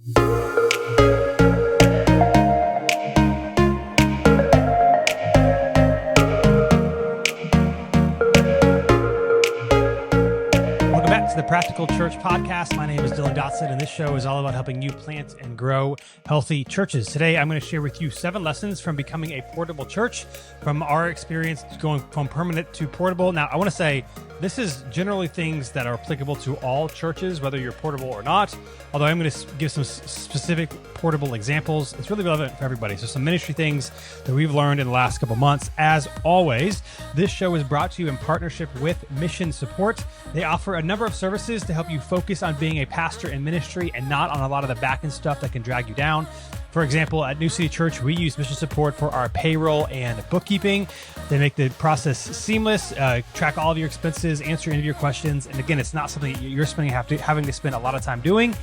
Welcome back to the Practical Church Podcast. My name is Dotson, and this show is all about helping you plant and grow healthy churches. Today, I'm going to share with you 7 lessons from becoming a portable church, from our experience going from permanent to portable. Now, I want to say this is generally things that are applicable to all churches, whether you're portable or not, although I'm going to give some specific portable examples. It's really relevant for everybody. So some ministry things that we've learned in the last couple months. As always, this show is brought to you in partnership with Mission Support. They offer a number of services to help you focus on being a pastor in ministry and not on a lot of the back-end stuff that can drag you down. For example, at New City Church, we use Mission Support for our payroll and bookkeeping. They make the process seamless, track all of your expenses, answer any of your questions. And again, it's not something you're having to spend a lot of time doing.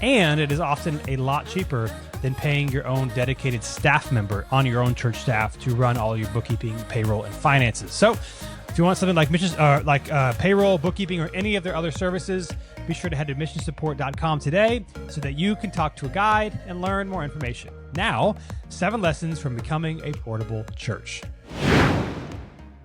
And it is often a lot cheaper than paying your own dedicated staff member on your own church staff to run all your bookkeeping, payroll, and finances. So if you want something like payroll, bookkeeping, or any of their other services, be sure to head to missionsupport.com today so that you can talk to a guide and learn more information. Now, 7 lessons from becoming a portable church.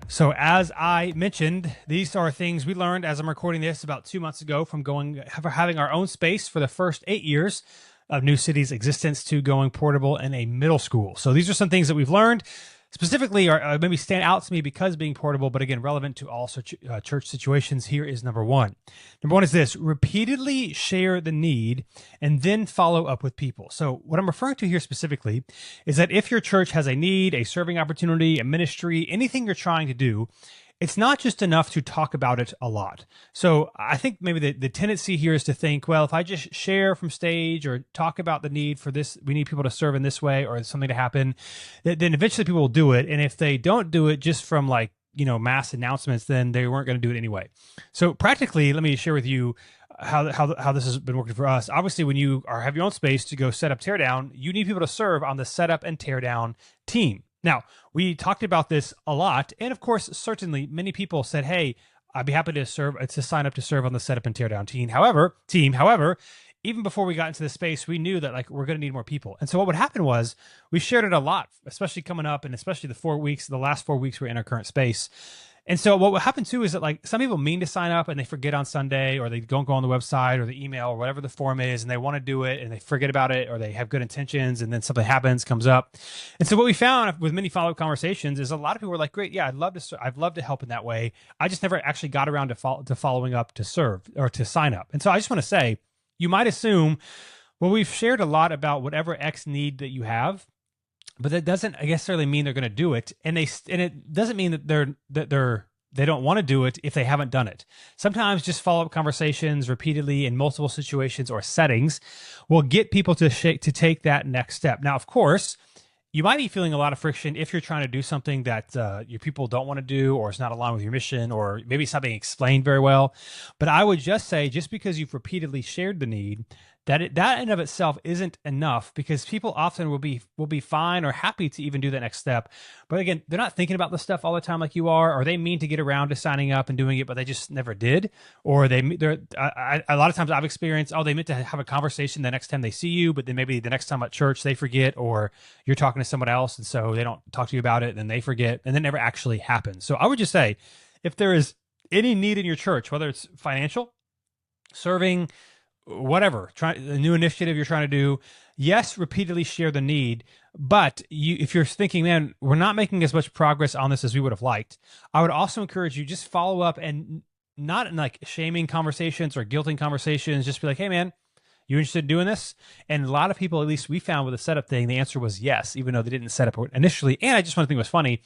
So as I mentioned, these are things we learned as I'm recording this about 2 months ago from having our own space for the first 8 years of New City's existence to going portable in a middle school. So these are some things that we've learned. Specifically, or maybe stand out to me because being portable, but again, relevant to all church situations. Here is number 1. Number 1 is this: repeatedly share the need and then follow up with people. So what I'm referring to here specifically is that if your church has a need, a serving opportunity, a ministry, anything you're trying to do, it's not just enough to talk about it a lot. So I think maybe the tendency here is to think, well, if I just share from stage or talk about the need for this, we need people to serve in this way or something to happen, then eventually people will do it. And if they don't do it just from mass announcements, then they weren't going to do it anyway. So practically, let me share with you how this has been working for us. Obviously, when you have your own space to go set up, tear down, you need people to serve on the setup and tear down team. Now, we talked about this a lot, and of course, certainly many people said, hey, I'd be happy to sign up to serve on the setup and tear down team. However, even before we got into the space, we knew that we're going to need more people. And so what would happen was we shared it a lot, especially coming up, and especially the last 4 weeks we're in our current space. And so what would happen too is that some people mean to sign up and they forget on Sunday, or they don't go on the website or the email or whatever the form is, and they want to do it and they forget about it, or they have good intentions and then something comes up. And so what we found with many follow-up conversations is a lot of people were like, great, yeah, I'd love to help in that way. I just never actually got around to following up to serve or to sign up. And so I just want to say, you might assume, well, we've shared a lot about whatever X need that you have, but that doesn't necessarily mean they're going to do it, and it doesn't mean that they don't want to do it if they haven't done it. Sometimes just follow-up conversations repeatedly in multiple situations or settings will get people to take that next step. Now, of course, you might be feeling a lot of friction if you're trying to do something that your people don't want to do, or it's not aligned with your mission, or maybe it's not being explained very well. But I would just say, just because you've repeatedly shared the need, that in and of itself isn't enough, because people often will be fine or happy to even do that next step. But again, they're not thinking about this stuff all the time like you are, or they mean to get around to signing up and doing it, but they just never did. Or a lot of times I've experienced, they meant to have a conversation the next time they see you, but then maybe the next time at church they forget, or you're talking to someone else and so they don't talk to you about it, and then they forget, and it never actually happens. So I would just say, if there is any need in your church, whether it's financial, serving, whatever, a new initiative you're trying to do, yes, repeatedly share the need. But if you're thinking, man, we're not making as much progress on this as we would have liked, I would also encourage you, just follow up, and not in shaming conversations or guilting conversations. Just be like, hey, man, you interested in doing this? And a lot of people, at least we found with the setup thing, the answer was yes, even though they didn't set up initially. And I just want to think was funny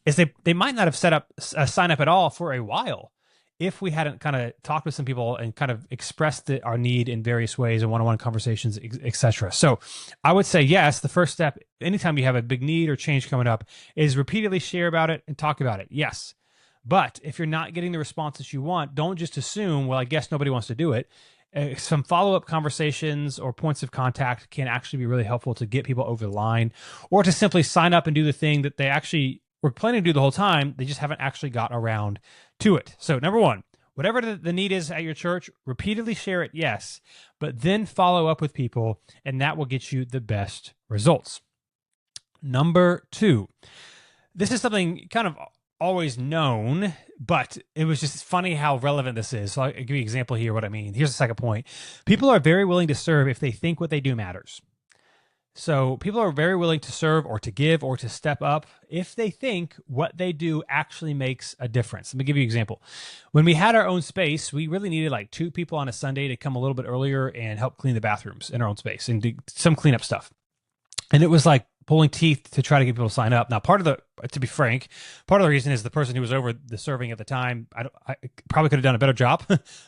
is they might not have set up a sign up at all for a while, if we hadn't kind of talked with some people and kind of expressed our need in various ways in one-on-one conversations, etc. So I would say, yes, the first step, anytime you have a big need or change coming up, is repeatedly share about it and talk about it. Yes. But if you're not getting the responses you want, don't just assume, well, I guess nobody wants to do it. Some follow-up conversations or points of contact can actually be really helpful to get people over the line, or to simply sign up and do the thing that they actually were planning to do the whole time. They just haven't actually got around to it. So number 1, Whatever the need is at your church, repeatedly share it, yes, but then follow up with people, and that will get you the best results. Number 2, this is something kind of always known, but it was just funny how relevant this is. So I'll give you an example here what I mean. Here's the second point. People are very willing to serve if they think what they do matters. So people are very willing to serve or to give or to step up if they think what they do actually makes a difference. Let me give you an example. When we had our own space, we really needed like 2 people on a Sunday to come a little bit earlier and help clean the bathrooms in our own space and do some cleanup stuff. And it was like pulling teeth to try to get people to sign up. Now, to be frank, part of the reason is the person who was over the serving at the time, I probably could have done a better job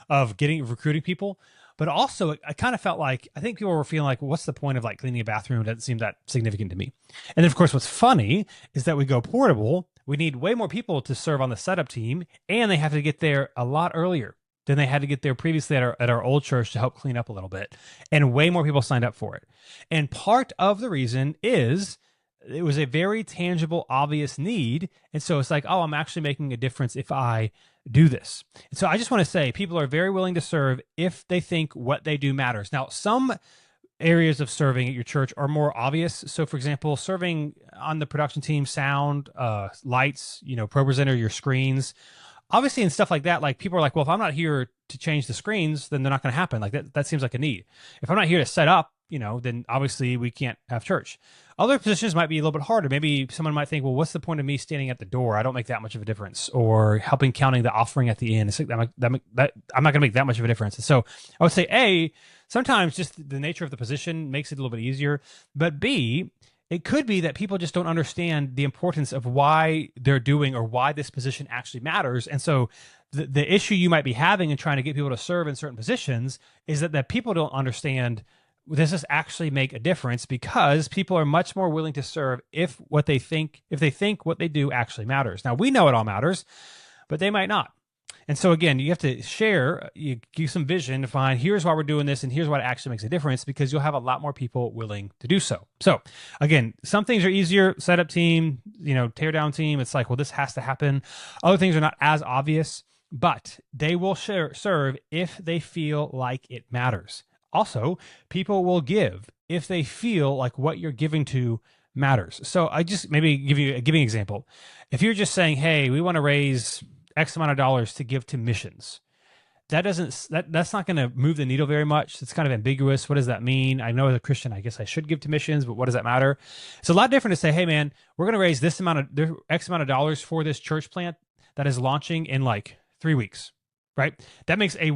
of recruiting people. But also, I kind of felt like, I think people were feeling like, well, what's the point of like cleaning a bathroom? It doesn't seem that significant to me. And then, of course, what's funny is that we go portable. We need way more people to serve on the setup team, and they have to get there a lot earlier than they had to get there previously at our old church to help clean up a little bit. And way more people signed up for it. And part of the reason is it was a very tangible, obvious need. And so it's like, oh, I'm actually making a difference if I do this. And so I just want to say people are very willing to serve if they think what they do matters. Now, some areas of serving at your church are more obvious. So for example, serving on the production team, sound, lights, pro presenter, your screens, obviously, and stuff like that, like people are like, well, if I'm not here to change the screens, then they're not going to happen. Like that seems like a need. If I'm not here to set up, then obviously we can't have church. Other positions might be a little bit harder. Maybe someone might think, well, what's the point of me standing at the door? I don't make that much of a difference. Or helping counting the offering at the end. It's like I'm not going to make that much of a difference. And so I would say, sometimes just the nature of the position makes it a little bit easier. But B, it could be that people just don't understand the importance of why they're doing or why this position actually matters. And so the issue you might be having in trying to get people to serve in certain positions is that people don't understand, does this actually make a difference? Because people are much more willing to serve if they think what they do actually matters. Now, we know it all matters, but they might not. And so again, you have to share, you give some vision to find, here's why we're doing this and here's what actually makes a difference, because you'll have a lot more people willing to do so. So again, some things are easier, setup team, tear down team. It's like, well, this has to happen. Other things are not as obvious, but they will serve if they feel like it matters. Also, people will give if they feel like what you're giving to matters. So I just maybe give you an example. If you're just saying, hey, we want to raise X amount of dollars to give to missions, that's not going to move the needle very much. It's kind of ambiguous. What does that mean? I know as a Christian, I guess I should give to missions, but what does that matter? It's a lot different to say, hey man, we're going to raise X amount of dollars for this church plant that is launching in like 3 weeks. Right? That makes a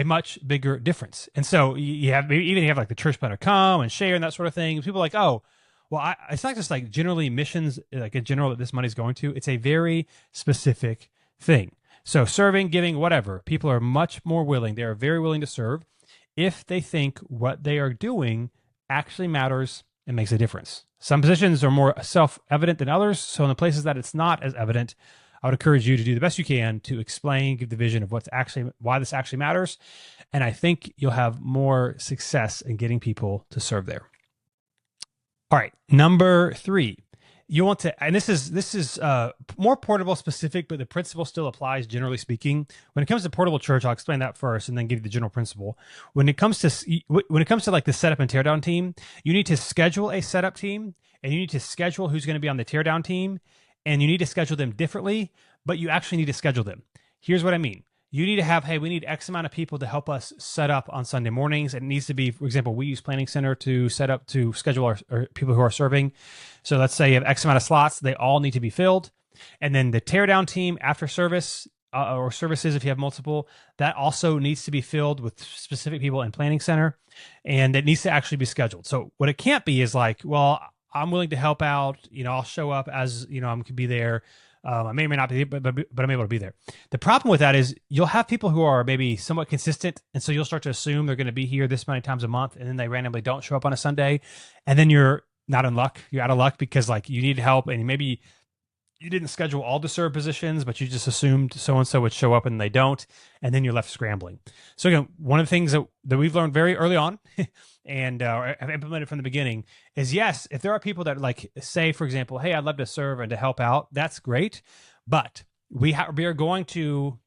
much bigger difference. And so you have like the church planner come and share and that sort of thing. People are like, oh, well, it's not just like generally missions, like in general that this money's going to. It's a very specific thing. So serving, giving, whatever, people are much more willing. They are very willing to serve if they think what they are doing actually matters and makes a difference. Some positions are more self-evident than others. So in the places that it's not as evident, I would encourage you to do the best you can to explain, give the vision of why this actually matters. And I think you'll have more success in getting people to serve there. All right. Number 3, you want to, and this is more portable specific, but the principle still applies generally speaking. When it comes to portable church, I'll explain that first and then give you the general principle. When it comes to like the setup and teardown team, you need to schedule a setup team and you need to schedule who's going to be on the teardown team. And you need to schedule them differently, but you actually need to schedule them. Here's what I mean. You need to have, hey, we need X amount of people to help us set up on Sunday mornings. It needs to be, for example, we use Planning Center to schedule our people who are serving. So let's say you have X amount of slots. They all need to be filled. And then the teardown team after service or services, if you have multiple, that also needs to be filled with specific people in Planning Center. And it needs to actually be scheduled. So what it can't be is like, well, I'm willing to help out. I'll show up as, I could be there. I may or may not be, but I'm able to be there. The problem with that is you'll have people who are maybe somewhat consistent. And so you'll start to assume they're going to be here this many times a month. And then they randomly don't show up on a Sunday. And then you're not in luck. You're out of luck because like you need help and maybe you didn't schedule all the serve positions, but you just assumed so-and-so would show up and they don't. And then you're left scrambling. So again, one of the things that we've learned very early on and have implemented from the beginning is yes, if there are people that like say, for example, hey, I'd love to serve and to help out, that's great. But we are going to,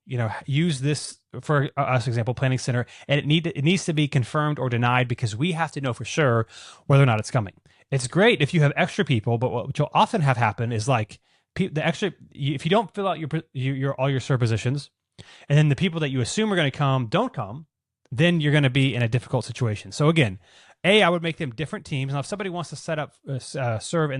use this for us example, planning center, and it needs to be confirmed or denied because we have to know for sure whether or not it's coming. It's great if you have extra people, but what you'll often have happen is like the extra, if you don't fill out your all your serve positions, and then the people that you assume are going to come don't come, then you're going to be in a difficult situation. So again, I would make them different teams. Now, if somebody wants to set up, serve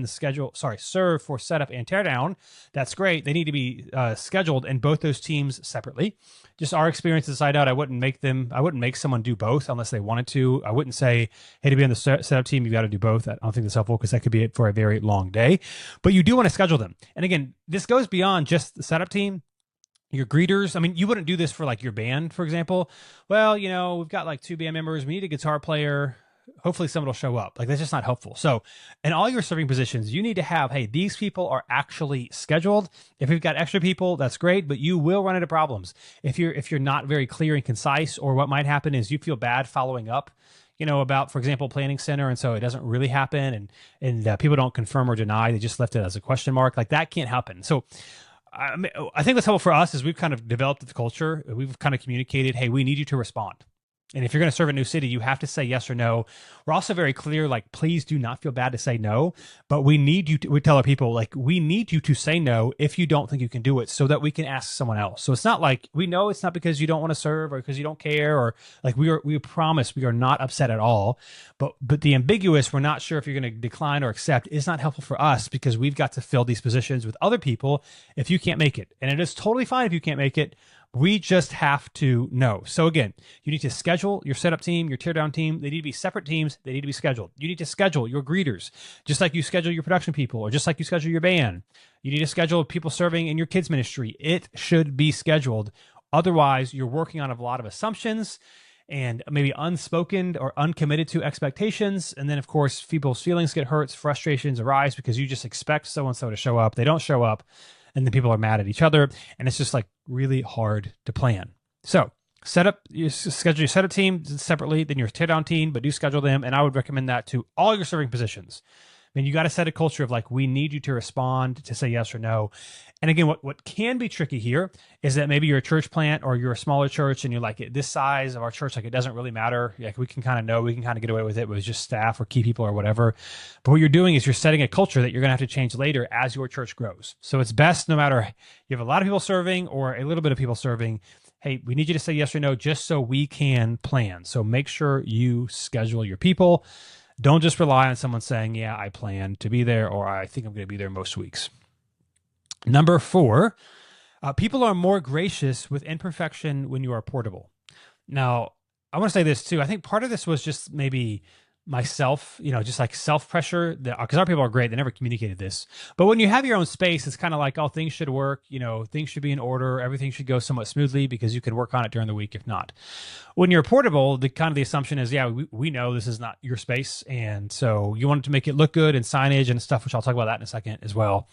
for setup and teardown, that's great. They need to be scheduled in both those teams separately. Just our experience inside out, I wouldn't make someone do both unless they wanted to. I wouldn't say, hey, to be on the setup team, you got to do both. I don't think that's helpful because that could be it for a very long day. But you do want to schedule them. And again, this goes beyond just the setup team. Your greeters, I mean, you wouldn't do this for like your band, for example. Well, we've got like 2 band members. We need a guitar player. Hopefully someone will show up. Like, that's just not helpful. So in all your serving positions, you need to have, hey, these people are actually scheduled. If you've got extra people, that's great, but you will run into problems if you're not very clear and concise. Or what might happen is you feel bad following up, about, for example, planning center, and so it doesn't really happen, and people don't confirm or deny. They just left it as a question mark. Like, that can't happen. So I think what's helpful for us is we've kind of developed the culture. We've kind of communicated, hey, we need you to respond. And if you're going to serve a new city, you have to say yes or no. We're also very clear, like, please do not feel bad to say no, but we tell our people, like, we need you to say no if you don't think you can do it so that we can ask someone else. So it's not like, we know it's not because you don't want to serve or because you don't care, or like we promise we are not upset at all. But the ambiguous, we're not sure if you're going to decline or accept, is not helpful for us because we've got to fill these positions with other people if you can't make it. And it is totally fine if you can't make it. We just have to know. So again, you need to schedule your setup team, your teardown team. They need to be separate teams. They need to be scheduled. You need to schedule your greeters, just like you schedule your production people, or just like you schedule your band. You need to schedule people serving in your kids ministry. It should be scheduled. Otherwise, you're working on a lot of assumptions and maybe unspoken or uncommitted to expectations. And then, of course, people's feelings get hurt, frustrations arise because you just expect so-and-so to show up. They don't show up. And then people are mad at each other, and it's just like really hard to plan. So you schedule your setup team separately than your teardown team, but do schedule them. And I would recommend that to all your serving positions. I mean, you got to set a culture of like, we need you to respond, to say yes or no. And again, what can be tricky here is that maybe you're a church plant or you're a smaller church and you're like, this size of our church, like, it doesn't really matter. Like, we can kind of get away with it with just staff or key people or whatever. But what you're doing is you're setting a culture that you're going to have to change later as your church grows. So it's best, no matter you have a lot of people serving or a little bit of people serving, hey, we need you to say yes or no just so we can plan. So make sure you schedule your people. Don't just rely on someone saying, yeah, I plan to be there, or I think I'm going to be there most weeks. Number 4, people are more gracious with imperfection when you are portable. Now, I want to say this too. I think part of this was just maybe myself, just like self-pressure, because our people are great. They never communicated this. But when you have your own space, it's kind of like, oh, things should work, things should be in order. Everything should go somewhat smoothly because you can work on it during the week if not. When you're portable, the assumption is, yeah, we know this is not your space. And so you want to make it look good and signage and stuff, which I'll talk about that in a second as well.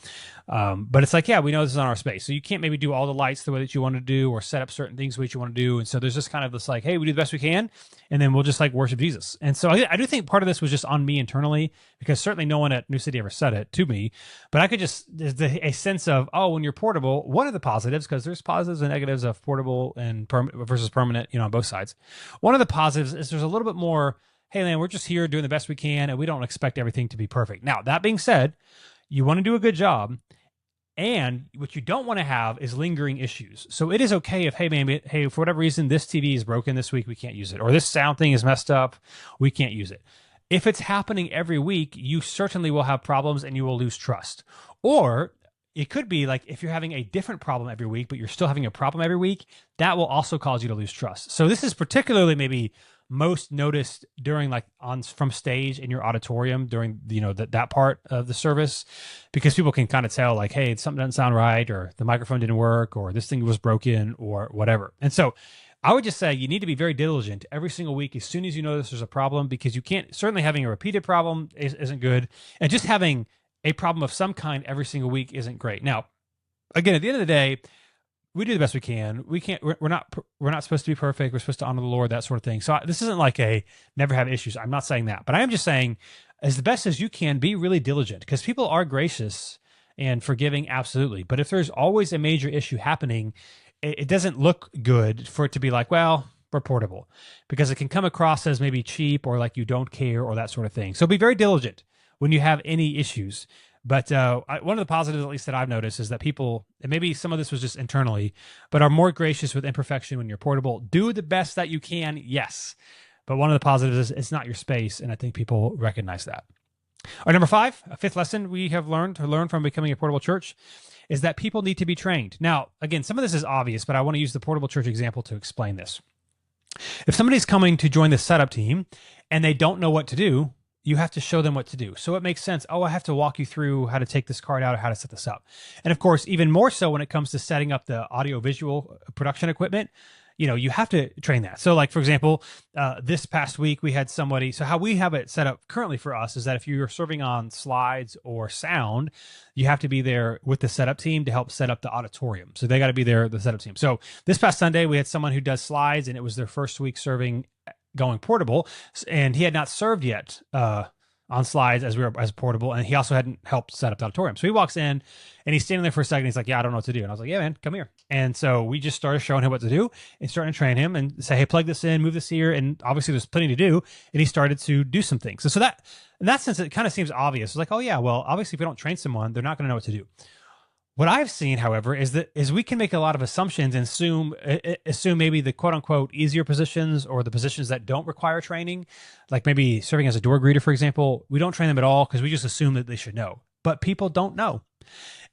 But it's like, yeah, we know this is not our space. So you can't maybe do all the lights the way that you want to do or set up certain things the way you want to do. And so there's just kind of this like, hey, we do the best we can, and then we'll just like worship Jesus. And so I do think part of this was just on me internally, because certainly no one at New City ever said it to me, but I could there's a sense of, oh, when you're portable, one of the positives, because there's positives and negatives of portable and versus permanent, on both sides. One of the positives is there's a little bit more, hey man, we're just here doing the best we can, and we don't expect everything to be perfect. Now, that being said, you want to do a good job, and what you don't want to have is lingering issues. So it is okay if, hey, for whatever reason, this TV is broken this week, we can't use it, or this sound thing is messed up, we can't use it. If it's happening every week, you certainly will have problems and you will lose trust. Or it could be like, if you're having a different problem every week, but you're still having a problem every week, that will also cause you to lose trust. So this is particularly maybe most noticed during from stage in your auditorium during that part of the service, because people can kind of tell like, hey, something doesn't sound right, or the microphone didn't work, or this thing was broken, or whatever. And so I would just say you need to be very diligent every single week as soon as you notice there's a problem, because you can't, certainly having a repeated problem isn't good, and just having a problem of some kind every single week isn't great. Now, again, at the end of the day, we do the best we can. We're not supposed to be perfect. We're supposed to honor the Lord, that sort of thing. So this isn't like a never have issues. I'm not saying that, but I am just saying, as the best as you can, be really diligent, because people are gracious and forgiving, absolutely. But if there's always a major issue happening, it doesn't look good for it to be like, well, we're portable, because it can come across as maybe cheap or like you don't care or that sort of thing. So be very diligent when you have any issues. But one of the positives, at least that I've noticed, is that people, and maybe some of this was just internally, but are more gracious with imperfection when you're portable. Do the best that you can, yes. But one of the positives is it's not your space, and I think people recognize that. All right, number 5, a fifth lesson we have learned from becoming a portable church is that people need to be trained. Now, again, some of this is obvious, but I want to use the portable church example to explain this. If somebody's coming to join the setup team and they don't know what to do, you have to show them what to do. So it makes sense. Oh, I have to walk you through how to take this card out or how to set this up. And of course, even more so when it comes to setting up the audio-visual production equipment, you have to train that. So like, for example, this past week we had somebody, so how we have it set up currently for us is that if you're serving on slides or sound, you have to be there with the setup team to help set up the auditorium. So they got to be there, the setup team. So this past Sunday, we had someone who does slides, and it was their first week serving, going portable, and he had not served yet on slides as portable, and he also hadn't helped set up the auditorium. So he walks in and he's standing there for a second. He's like, yeah, I don't know what to do. And I was like, yeah, man, come here. And so we just started showing him what to do and starting to train him and say, hey, plug this in, move this here. And obviously there's plenty to do. And he started to do some things. So that, in that sense, it kind of seems obvious. It's like, oh yeah, well, obviously if we don't train someone, they're not going to know what to do. What I've seen, however, is we can make a lot of assumptions and assume maybe the quote unquote easier positions or the positions that don't require training, like maybe serving as a door greeter, for example. We don't train them at all because we just assume that they should know. But people don't know.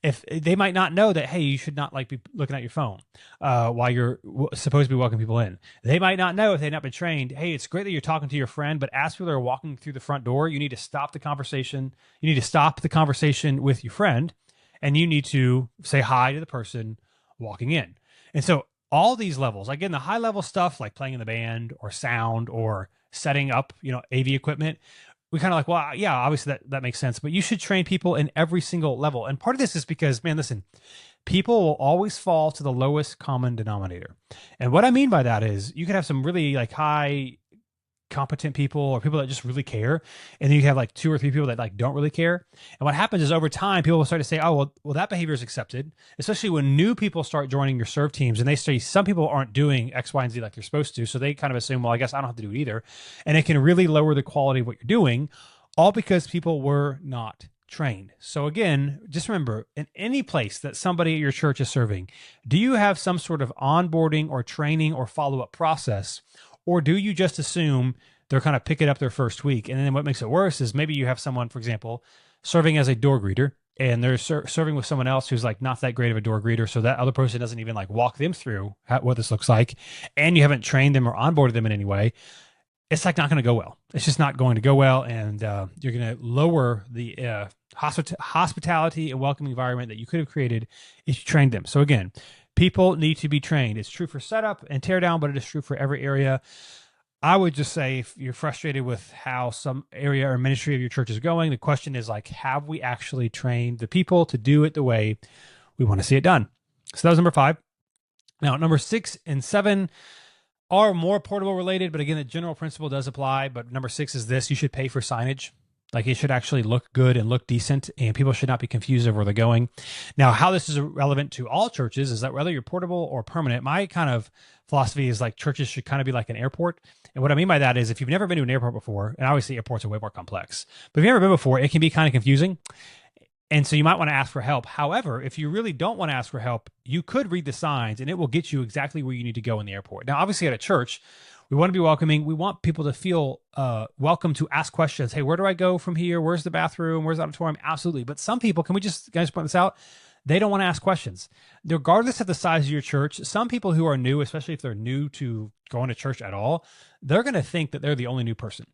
If they might not know that, hey, you should not like be looking at your phone while you're supposed to be welcoming people in. They might not know, if they've not been trained, hey, it's great that you're talking to your friend, but as people are walking through the front door, you need to stop the conversation. You need to stop the conversation with your friend, and you need to say hi to the person walking in. And so all these levels, again, the high level stuff like playing in the band or sound or setting up, AV equipment, we kind of like, well, yeah, obviously that makes sense, but you should train people in every single level. And part of this is because, man, listen, people will always fall to the lowest common denominator. And what I mean by that is you could have some really like high competent people or people that just really care, and then you have like 2 or 3 people that like don't really care. And what happens is over time people will start to say, oh, well that behavior is accepted, especially when new people start joining your serve teams and they say some people aren't doing X, Y, and Z like they're supposed to, so they kind of assume, well, I guess I don't have to do it either. And it can really lower the quality of what you're doing, all because people were not trained. So again, just remember, in any place that somebody at your church is serving, do you have some sort of onboarding or training or follow-up process? Or do you just assume they're kind of picking up their first week? And then what makes it worse is maybe you have someone, for example, serving as a door greeter, and they're serving with someone else who's like not that great of a door greeter. So that other person doesn't even like walk them through what this looks like. And you haven't trained them or onboarded them in any way. It's like not going to go well. It's just not going to go well. And you're going to lower the hospitality and welcoming environment that you could have created if you trained them. So again, people need to be trained. It's true for setup and tear down, but it is true for every area. I would just say if you're frustrated with how some area or ministry of your church is going, the question is like, have we actually trained the people to do it the way we want to see it done? So that was number 5. Now, number 6 and 7 are more portable related, but again, the general principle does apply. But number 6 is this: you should pay for signage. Like it should actually look good and look decent, and people should not be confused over where they're going. Now, how this is relevant to all churches is that whether you're portable or permanent, my kind of philosophy is like churches should kind of be like an airport. And what I mean by that is if you've never been to an airport before, and obviously airports are way more complex, but if you've never been before, it can be kind of confusing. And so you might want to ask for help. However, if you really don't want to ask for help, you could read the signs and it will get you exactly where you need to go in the airport. Now, obviously at a church, we want to be welcoming. We want people to feel welcome to ask questions. Hey, where do I go from here? Where's the bathroom? Where's the auditorium? Absolutely. But some people, can we just guys point this out? They don't want to ask questions. Regardless of the size of your church, some people who are new, especially if they're new to going to church at all, they're going to think that they're the only new person.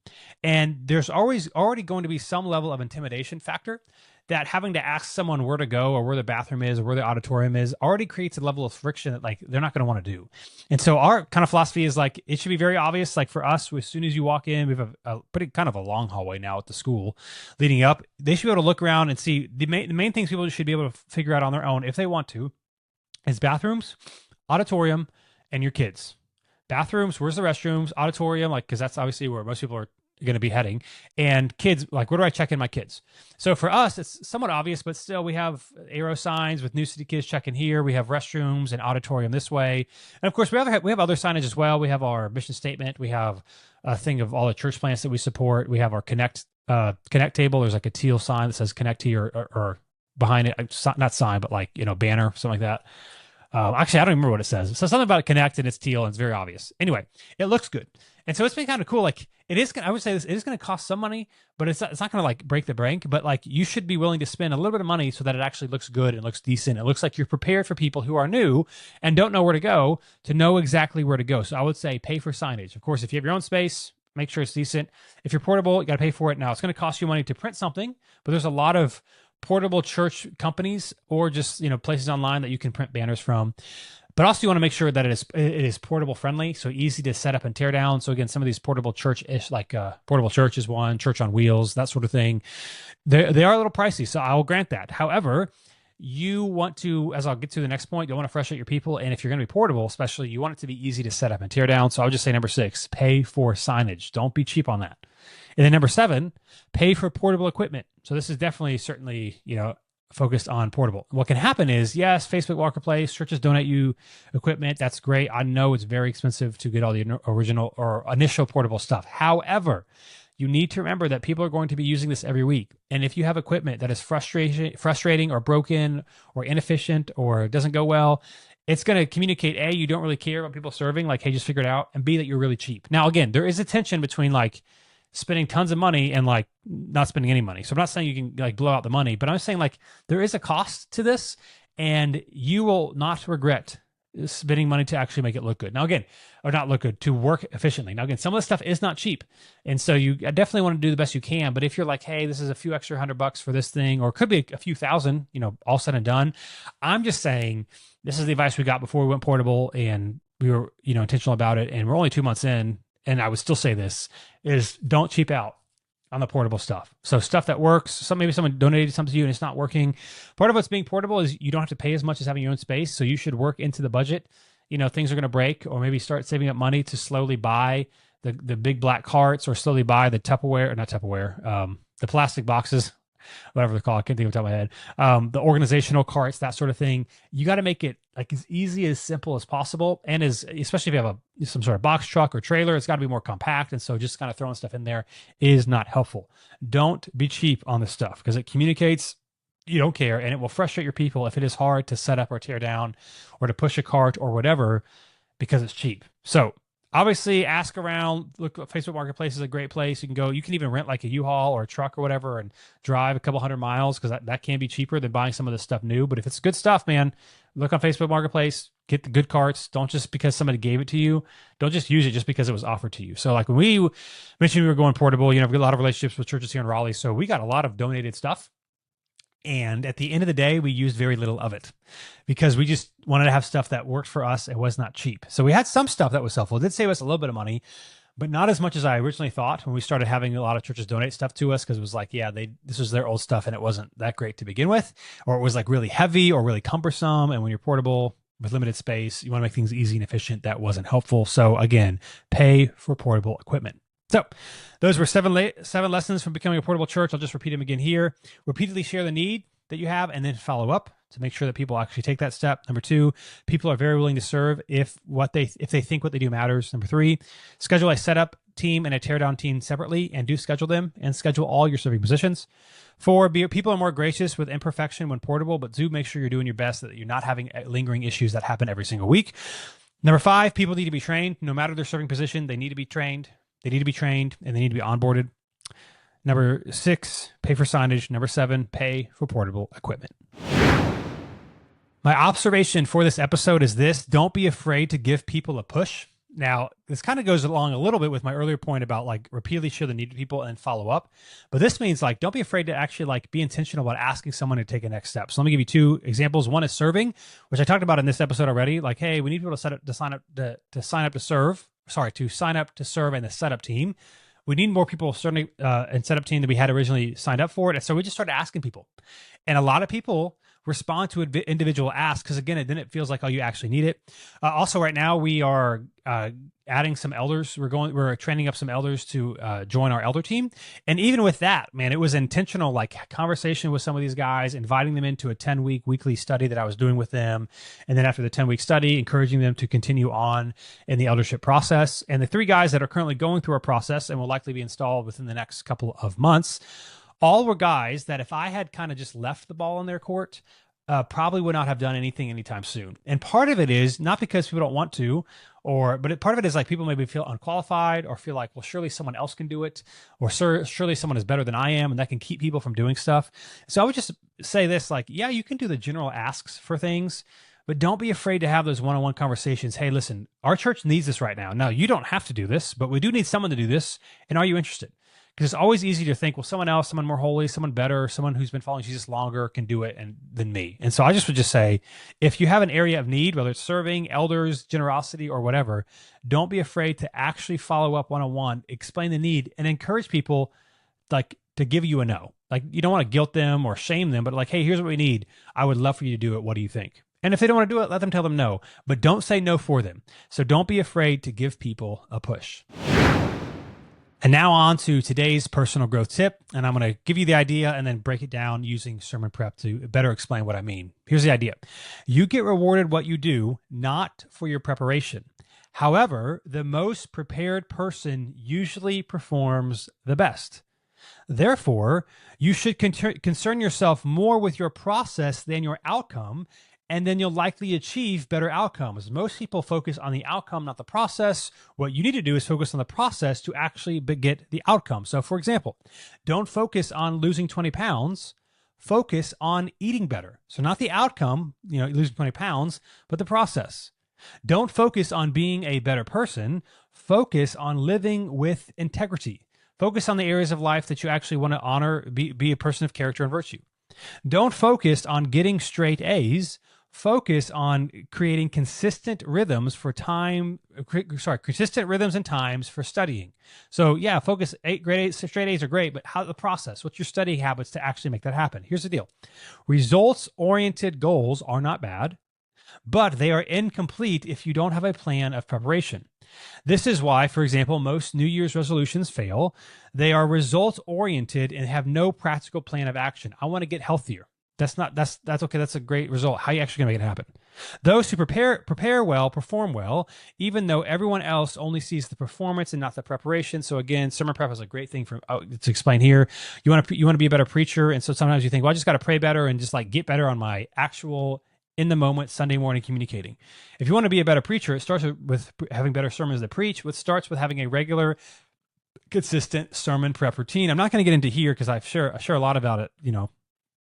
And there's already going to be some level of intimidation factor that having to ask someone where to go or where the bathroom is or where the auditorium is already creates a level of friction that like they're not going to want to do. And so our kind of philosophy is like, it should be very obvious. Like for us, as soon as you walk in, we have a pretty kind of a long hallway now at the school leading up. They should be able to look around and see the main things people should be able to figure out on their own if they want to is bathrooms, auditorium, and your kids. Bathrooms, where's the restrooms, auditorium, like, because that's obviously where most people are going to be heading. And kids, like, where do I check in my kids? So for us, it's somewhat obvious, but still we have arrow signs with New City Kids check in here. We have restrooms and auditorium this way. And of course, we have other signage as well. We have our mission statement. We have a thing of all the church plants that we support. We have our connect table. There's like a teal sign that says connect here or behind it, not sign, but like, banner, something like that. Actually, I don't even remember what it says. It says something about connect and it's teal and it's very obvious. Anyway, it looks good. And so it's been kind of cool. Like I would say this, it is going to cost some money, but it's not going to like break the bank, but like you should be willing to spend a little bit of money so that it actually looks good and looks decent. It looks like you're prepared for people who are new and don't know where to know exactly where to go. So I would say pay for signage. Of course, if you have your own space, make sure it's decent. If you're portable, you got to pay for it. Now it's going to cost you money to print something, but there's a lot of portable church companies or just, places online that you can print banners from. But also you want to make sure that it is portable friendly, so easy to set up and tear down. So again, some of these portable church-ish, like Portable Church is one, Church on Wheels, that sort of thing. They are a little pricey, so I will grant that. However, you want to, as I'll get to the next point, you'll want to frustrate your people. And if you're going to be portable, especially, you want it to be easy to set up and tear down. So I would just say number 6, pay for signage. Don't be cheap on that. And then number 7, pay for portable equipment. So this is certainly, focused on portable. What can happen is, yes, Facebook Marketplace, churches donate you equipment. That's great. I know it's very expensive to get all the original or initial portable stuff. However, you need to remember that people are going to be using this every week. And if you have equipment that is frustrating or broken or inefficient or doesn't go well, it's going to communicate, A, you don't really care about people serving, like, hey, just figure it out, and B, that you're really cheap. Now, again, there is a tension between like spending tons of money and like not spending any money. So I'm not saying you can like blow out the money, but I'm saying like there is a cost to this and you will not regret spending money to actually make it look good. Now again, or not look good, to work efficiently. Now again, some of this stuff is not cheap. And so you definitely want to do the best you can. But if you're like, hey, this is a few extra $100 for this thing, or it could be a few thousand, all said and done. I'm just saying this is the advice we got before we went portable and we were, intentional about it. And we're only 2 months in. And I would still say this is don't cheap out on the portable stuff. So stuff that works, maybe someone donated something to you and it's not working. Part of what's being portable is you don't have to pay as much as having your own space. So you should work into the budget. Things are going to break, or maybe start saving up money to slowly buy the big black carts, or slowly buy the the plastic boxes, whatever they're called. I can't think of the top of my head. The organizational carts, that sort of thing. You got to make it like as easy, as simple as possible. And especially if you have some sort of box truck or trailer, it's got to be more compact. And so just kind of throwing stuff in there is not helpful. Don't be cheap on this stuff because it communicates you don't care, and it will frustrate your people if it is hard to set up or tear down or to push a cart or whatever because it's cheap. So obviously, ask around. Look, Facebook Marketplace is a great place. You can go. You can even rent like a U-Haul or a truck or whatever and drive a couple hundred miles because that can be cheaper than buying some of this stuff new. But if it's good stuff, man, look on Facebook Marketplace. Get the good carts. Don't just because somebody gave it to you. Don't just use it just because it was offered to you. So like when we mentioned we were going portable, we've got a lot of relationships with churches here in Raleigh. So we got a lot of donated stuff. And at the end of the day, we used very little of it because we just wanted to have stuff that worked for us and was not cheap. So we had some stuff that was helpful. It did save us a little bit of money, but not as much as I originally thought when we started having a lot of churches donate stuff to us, because it was like, yeah, this was their old stuff and it wasn't that great to begin with, or it was like really heavy or really cumbersome. And when you're portable with limited space, you want to make things easy and efficient. That wasn't helpful. So again, pay for portable equipment. So those were seven lessons from becoming a portable church. I'll just repeat them again here. Repeatedly share the need that you have and then follow up to make sure that people actually take that step. Number 2, people are very willing to serve if they think what they do matters. Number 3, schedule a setup team and a teardown team separately, and do schedule them and schedule all your serving positions. 4, people are more gracious with imperfection when portable, but do make sure you're doing your best, that you're not having lingering issues that happen every single week. Number 5, people need to be trained. No matter their serving position, they need to be trained. They need to be trained and they need to be onboarded. Number 6, pay for signage. Number 7, pay for portable equipment. My observation for this episode is this: don't be afraid to give people a push. Now, this kind of goes along a little bit with my earlier point about like repeatedly share the need to people and follow up. But this means like, don't be afraid to actually like be intentional about asking someone to take a next step. So let me give you 2 examples. One is serving, which I talked about in this episode already. Like, hey, we need people to sign up to serve in the setup team. We need more people certainly in setup team than we had originally signed up for it. And so we just started asking people. And a lot of people respond to individual asks, because again, then it feels like, oh, you actually need it. Also, right now we are adding some elders. We're training up some elders to join our elder team. And even with that, man, it was intentional, like conversation with some of these guys, inviting them into a 10-week weekly study that I was doing with them. And then after the 10-week study, encouraging them to continue on in the eldership process. And the 3 guys that are currently going through our process and will likely be installed within the next couple of months, all were guys that if I had kind of just left the ball in their court, probably would not have done anything anytime soon. And part of it is not because people don't want to, but part of it is like people maybe feel unqualified or feel like, well, surely someone else can do it, or surely someone is better than I am, and that can keep people from doing stuff. So I would just say this, like, yeah, you can do the general asks for things, but don't be afraid to have those one-on-one conversations. Hey, listen, our church needs this right now. No, you don't have to do this, but we do need someone to do this. And are you interested? Because it's always easy to think, well, someone else, someone more holy, someone better, someone who's been following Jesus longer can do it than me. And so I would just say, if you have an area of need, whether it's serving, elders, generosity, or whatever, don't be afraid to actually follow up one-on-one, explain the need, and encourage people like to give you a no. Like, you don't want to guilt them or shame them, but like, hey, here's what we need. I would love for you to do it. What do you think? And if they don't want to do it, let them tell them no, but don't say no for them. So don't be afraid to give people a push. And now on to today's personal growth tip. And I'm going to give you the idea and then break it down using sermon prep to better explain what I mean. Here's the idea. You get rewarded what you do, not for your preparation. However, the most prepared person usually performs the best. Therefore, you should concern yourself more with your process than your outcome, and then you'll likely achieve better outcomes. Most people focus on the outcome, not the process. What you need to do is focus on the process to actually get the outcome. So for example, don't focus on losing 20 pounds, focus on eating better. So not the outcome, losing 20 pounds, but the process. Don't focus on being a better person, focus on living with integrity. Focus on the areas of life that you actually want to honor, be a person of character and virtue. Don't focus on getting straight A's, focus on creating consistent rhythms consistent rhythms and times for studying. So yeah, focus straight A's are great, but how the process, what's your study habits to actually make that happen? Here's the deal. Results-oriented goals are not bad, but they are incomplete if you don't have a plan of preparation. This is why, for example, most New Year's resolutions fail. They are results-oriented and have no practical plan of action. I want to get healthier. That's okay. That's a great result. How are you actually going to make it happen? Those who prepare well, perform well, even though everyone else only sees the performance and not the preparation. So again, sermon prep is a great thing to explain here. You want to be a better preacher. And so sometimes you think, well, I just got to pray better and just like get better on my actual in the moment Sunday morning communicating. If you want to be a better preacher, it starts with having better sermons to preach, which starts with having a regular, consistent sermon prep routine. I'm not going to get into here because I share a lot about it,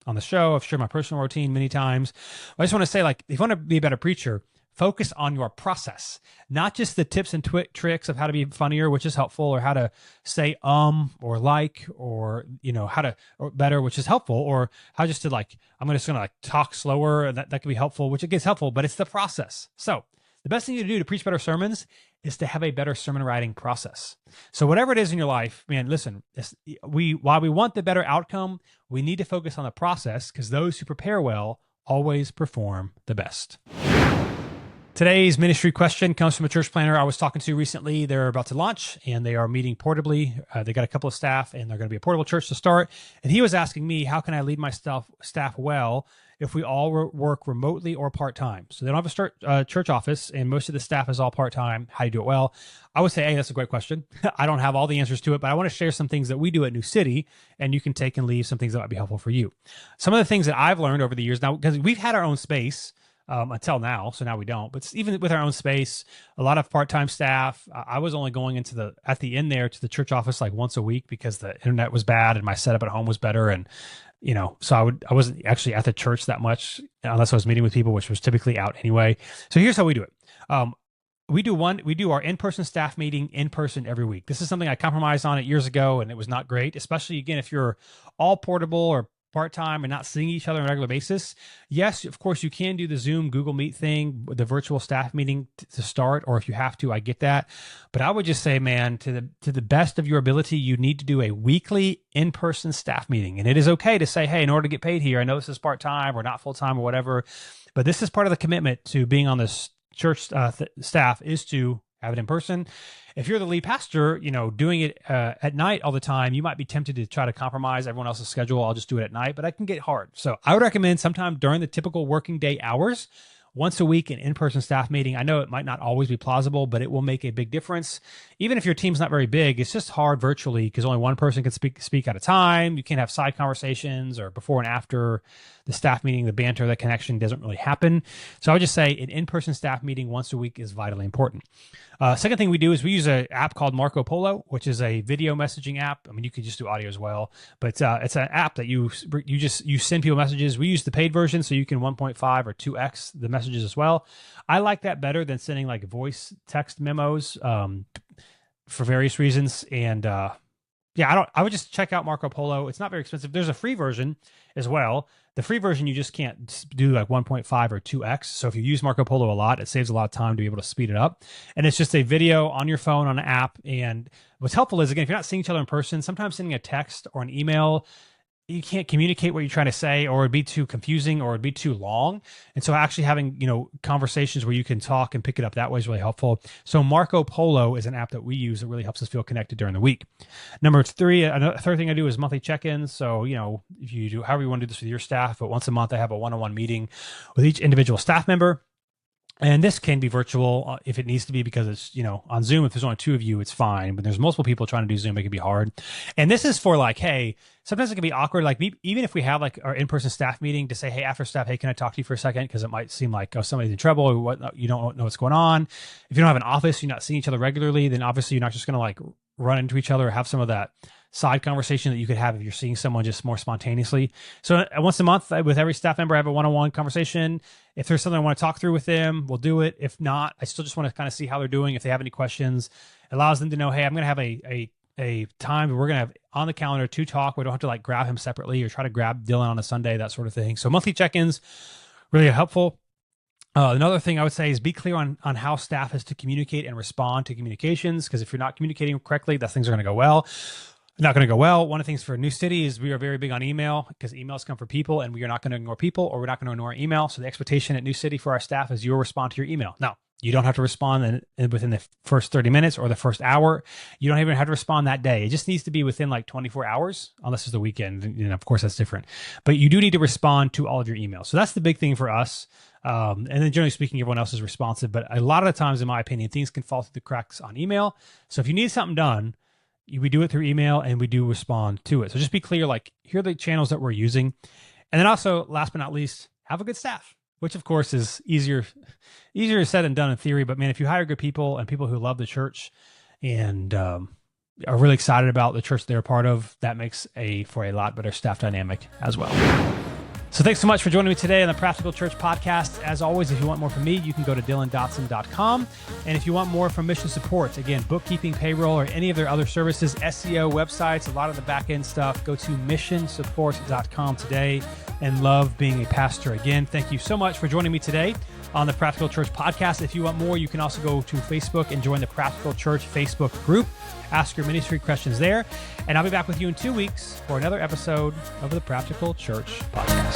on the show. I've shared my personal routine many times. I just want to say, like, if you want to be a better preacher, focus on your process, not just the tips and tricks of how to be funnier, which is helpful, or how to say or like, or how to or better, which is helpful, or how just to like, I'm just going to like talk slower, and that can be helpful, which it gets helpful, but it's the process. So the best thing you do to preach better sermons is to have a better sermon writing process. So whatever it is in your life, man, listen, while we want the better outcome, we need to focus on the process, because those who prepare well always perform the best. Today's ministry question comes from a church planner I was talking to recently. They're about to launch and they are meeting portably. They got a couple of staff and they're going to be a portable church to start. And he was asking me, how can I lead my staff well if we all work remotely or part-time? So they don't have a church office and most of the staff is all part-time. How do you do it well? I would say, hey, that's a great question. I don't have all the answers to it, but I want to share some things that we do at New City, and you can take and leave some things that might be helpful for you. Some of the things that I've learned over the years now, because we've had our own space until now, so now we don't. But even with our own space, a lot of part-time staff. I was only going at the end there to the church office like once a week because the internet was bad and my setup at home was better, and so I wasn't actually at the church that much unless I was meeting with people, which was typically out anyway. So here's how we do it. We do our in-person staff meeting in person every week. This is something I compromised on it years ago, and it was not great, especially again if you're all portable or part-time and not seeing each other on a regular basis, yes, of course, you can do the Zoom Google Meet thing, the virtual staff meeting to start, or if you have to, I get that. But I would just say, man, to the best of your ability, you need to do a weekly in-person staff meeting. And it is okay to say, hey, in order to get paid here, I know this is part-time or not full-time or whatever, but this is part of the commitment to being on this church staff is to have it in person. If you're the lead pastor, doing it at night all the time, you might be tempted to try to compromise everyone else's schedule. I'll just do it at night, but that can get hard. So I would recommend sometime during the typical working day hours, once a week, an in-person staff meeting. I know it might not always be plausible, but it will make a big difference. Even if your team's not very big, it's just hard virtually because only one person can speak at a time. You can't have side conversations or before and after the staff meeting, the banter, the connection doesn't really happen. So I would just say an in-person staff meeting once a week is vitally important. Second thing we do is we use an app called Marco Polo, which is a video messaging app. I mean, you could just do audio as well, but it's an app that you send people messages. We use the paid version, so you can 1.5 or 2x the messages as well. I like that better than sending like voice text memos for various reasons. And I would just check out Marco Polo. It's not very expensive. There's a free version as well. The free version, you just can't do like 1.5 or 2x. So if you use Marco Polo a lot, it saves a lot of time to be able to speed it up. And it's just a video on your phone on an app. And what's helpful is, again, if you're not seeing each other in person, sometimes sending a text or an email, you can't communicate what you're trying to say, or it'd be too confusing, or it'd be too long. And so actually having, conversations where you can talk and pick it up that way is really helpful. So Marco Polo is an app that we use that really helps us feel connected during the week. Number three, third thing I do is monthly check-ins. So, if you do, however you want to do this with your staff, but once a month I have a one-on-one meeting with each individual staff member. And this can be virtual if it needs to be, because it's, on Zoom, if there's only two of you, it's fine. But there's multiple people trying to do Zoom, it can be hard. And this is for like, hey, sometimes it can be awkward. Like even if we have like our in-person staff meeting to say, hey, after staff, hey, can I talk to you for a second? Because it might seem like, oh, somebody's in trouble or what, you don't know what's going on. If you don't have an office, you're not seeing each other regularly, then obviously you're not just going to like run into each other or have some of that side conversation that you could have if you're seeing someone just more spontaneously. So once a month with every staff member, I have a one-on-one conversation. If there's something I want to talk through with them, we'll do it. If not, I still just want to kind of see how they're doing. If they have any questions, it allows them to know, hey, I'm going to have a time where we're going to have on the calendar to talk. We don't have to like grab him separately or try to grab Dylan on a Sunday, that sort of thing. So monthly check-ins, really helpful. Another thing I would say is be clear on how staff is to communicate and respond to communications, because if you're not communicating correctly, that things are going to go well. Not going to go well. One of the things for New City is we are very big on email, because emails come from people, and we are not going to ignore people, or we're not going to ignore email. So the expectation at New City for our staff is you'll respond to your email. Now, you don't have to respond within the first 30 minutes or the first hour. You don't even have to respond that day. It just needs to be within like 24 hours, unless it's the weekend. And of course, that's different. But you do need to respond to all of your emails. So that's the big thing for us. And then generally speaking, everyone else is responsive. But a lot of the times, in my opinion, things can fall through the cracks on email. So if you need something done, we do it through email and we do respond to it. So just be clear, like, here are the channels that we're using. And then also, last but not least, have a good staff, which of course is easier said than done in theory. But man, if you hire good people and people who love the church and are really excited about the church they're a part of, that makes for a lot better staff dynamic as well. So thanks so much for joining me today on the Practical Church Podcast. As always, if you want more from me, you can go to DylanDotson.com. And if you want more from Mission Support, again, bookkeeping, payroll, or any of their other services, SEO, websites, a lot of the back-end stuff, go to missionsupport.com today. And love being a pastor. Again, thank you so much for joining me today on the Practical Church Podcast. If you want more, you can also go to Facebook and join the Practical Church Facebook group. Ask your ministry questions there. And I'll be back with you in 2 weeks for another episode of the Practical Church Podcast.